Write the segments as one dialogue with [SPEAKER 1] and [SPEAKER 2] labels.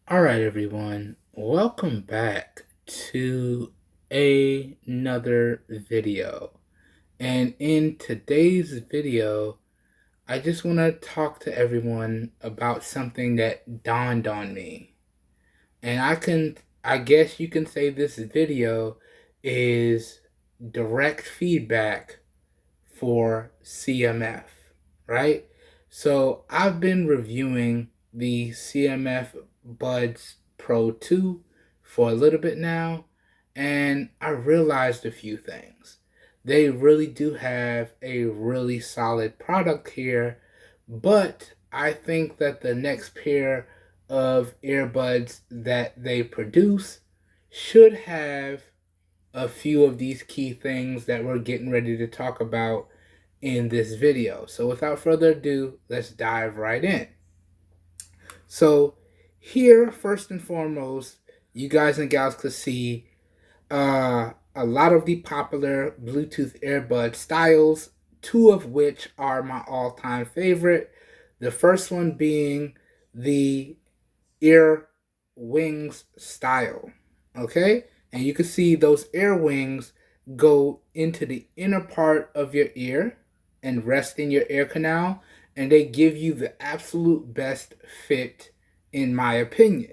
[SPEAKER 1] Alright everyone, welcome back to another video. And in today's video, I just want to talk to everyone about something that dawned on me. And I guess you can say this video is direct feedback for CMF, right? So I've been reviewing the CMF Buds Pro 2 for a little bit now, and I realized a few things. They really do have a really solid product here, but I think that the next pair of earbuds that they produce should have a few of these key things that we're getting ready to talk about in this video. So without further ado, let's dive right in. So here, first and foremost, you guys and gals could see a lot of the popular Bluetooth earbud styles, two of which are my all-time favorite. The first one being the ear wings style, okay? And you can see those ear wings go into the inner part of your ear and rest in your ear canal, and they give you the absolute best fit, in my opinion.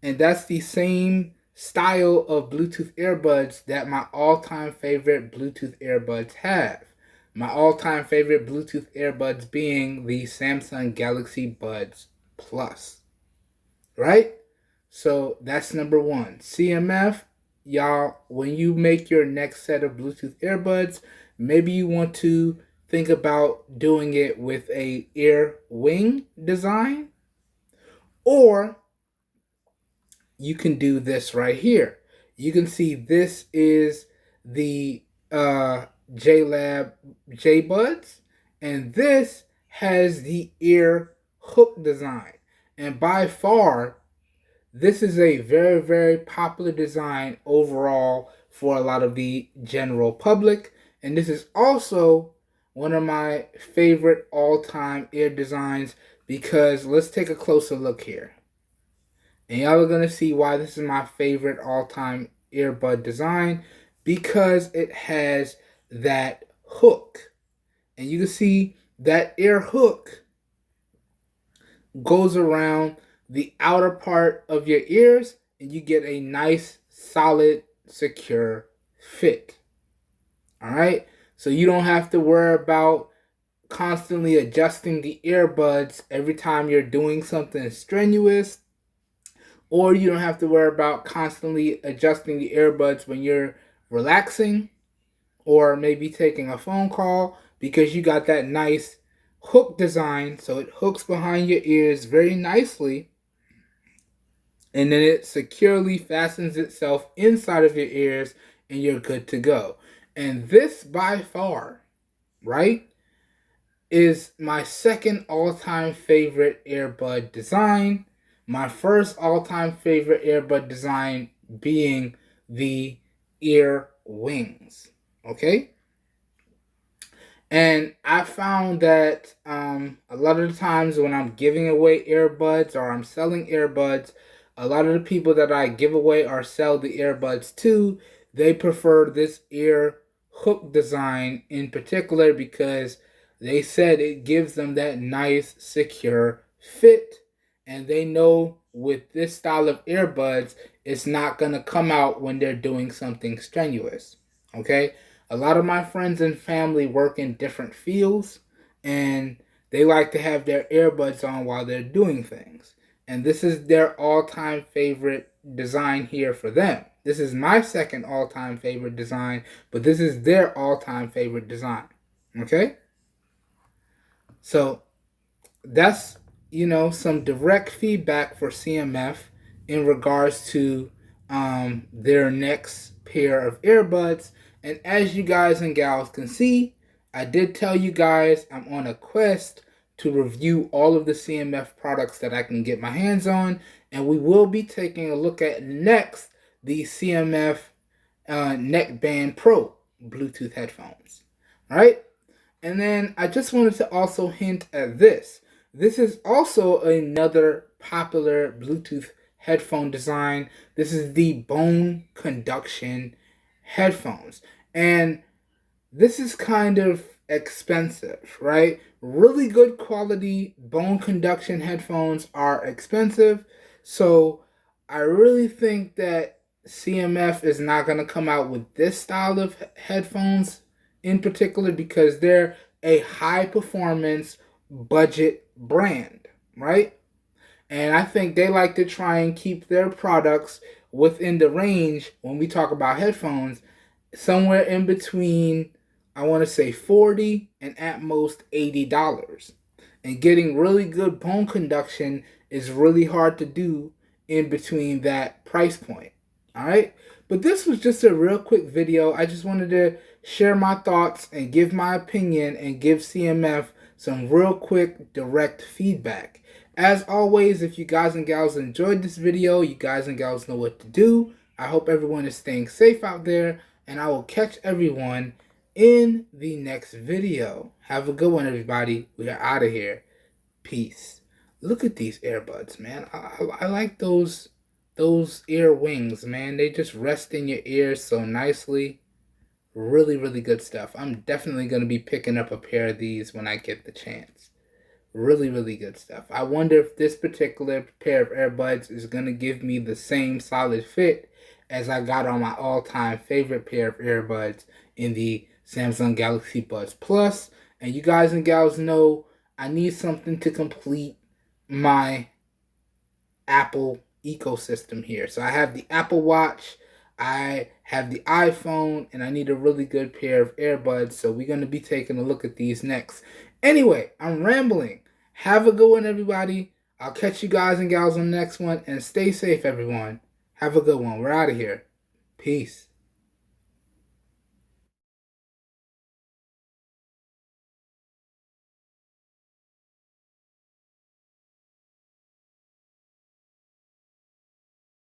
[SPEAKER 1] And that's the same style of Bluetooth earbuds that my all-time favorite Bluetooth earbuds have. My all-time favorite Bluetooth earbuds being the Samsung Galaxy Buds Plus. Right? So that's number one. CMF, y'all, when you make your next set of Bluetooth earbuds, maybe you want to think about doing it with a ear wing design, or you can do this right here. You can see this is the JLab JBuds, and this has the ear hook design. And by far, this is a very, very popular design overall for a lot of the general public. And this is also one of my favorite all-time ear designs, because let's take a closer look here. And y'all are going to see why this is my favorite all-time earbud design, because it has that hook. And you can see that ear hook goes around the outer part of your ears, and you get a nice, solid, secure fit. All right? So you don't have to worry about constantly adjusting the earbuds every time you're doing something strenuous, or you don't have to worry about constantly adjusting the earbuds when you're relaxing or maybe taking a phone call, because you got that nice hook design. So it hooks behind your ears very nicely, and then it securely fastens itself inside of your ears, and you're good to go. And this by far, right, is my second all-time favorite earbud design. My first all-time favorite earbud design being the ear wings, okay? And I found that a lot of the times when I'm giving away earbuds or I'm selling earbuds, a lot of the people that I give away or sell the earbuds to, they prefer this ear hook design in particular, because they said it gives them that nice, secure fit. And they know with this style of earbuds, it's not going to come out when they're doing something strenuous, okay? A lot of my friends and family work in different fields, and they like to have their earbuds on while they're doing things. And this is their all-time favorite design here for them. This is my second all-time favorite design, but this is their all-time favorite design. Okay? So that's, some direct feedback for CMF in regards to their next pair of earbuds. And as you guys and gals can see, I did tell you guys I'm on a quest to review all of the CMF products that I can get my hands on. And we will be taking a look at next the CMF Neckband Pro Bluetooth headphones. All right? And then I just wanted to also hint at this. This is also another popular Bluetooth headphone design. This is the bone conduction headphones. And this is kind of expensive, right? Really good quality bone conduction headphones are expensive. So I really think that CMF is not going to come out with this style of headphones in particular because they're a high performance budget brand, right? And I think they like to try and keep their products within the range when we talk about headphones, somewhere in between, I want to say 40 and at most $80. And getting really good bone conduction is really hard to do in between that price point. All right? But this was just a real quick video. I just wanted to share my thoughts and give my opinion and give CMF some real quick direct feedback. As always, if you guys and gals enjoyed this video, you guys and gals know what to do. I hope everyone is staying safe out there, and I will catch everyone in the next video. Have a good one, everybody. We are out of here. Peace. Look at these earbuds, man. I like those ear wings, man. They just rest in your ears so nicely. Really, really good stuff. I'm definitely going to be picking up a pair of these when I get the chance. Really, really good stuff. I wonder if this particular pair of earbuds is going to give me the same solid fit as I got on my all-time favorite pair of earbuds in the Samsung Galaxy Buds Plus. And you guys and gals know I need something to complete my Apple ecosystem here. So I have the Apple Watch, I have the iPhone, and I need a really good pair of earbuds. So we're going to be taking a look at these next. Anyway, I'm rambling. Have a good one, everybody. I'll catch you guys and gals on the next one. And stay safe, everyone. Have a good one. We're out of here. Peace.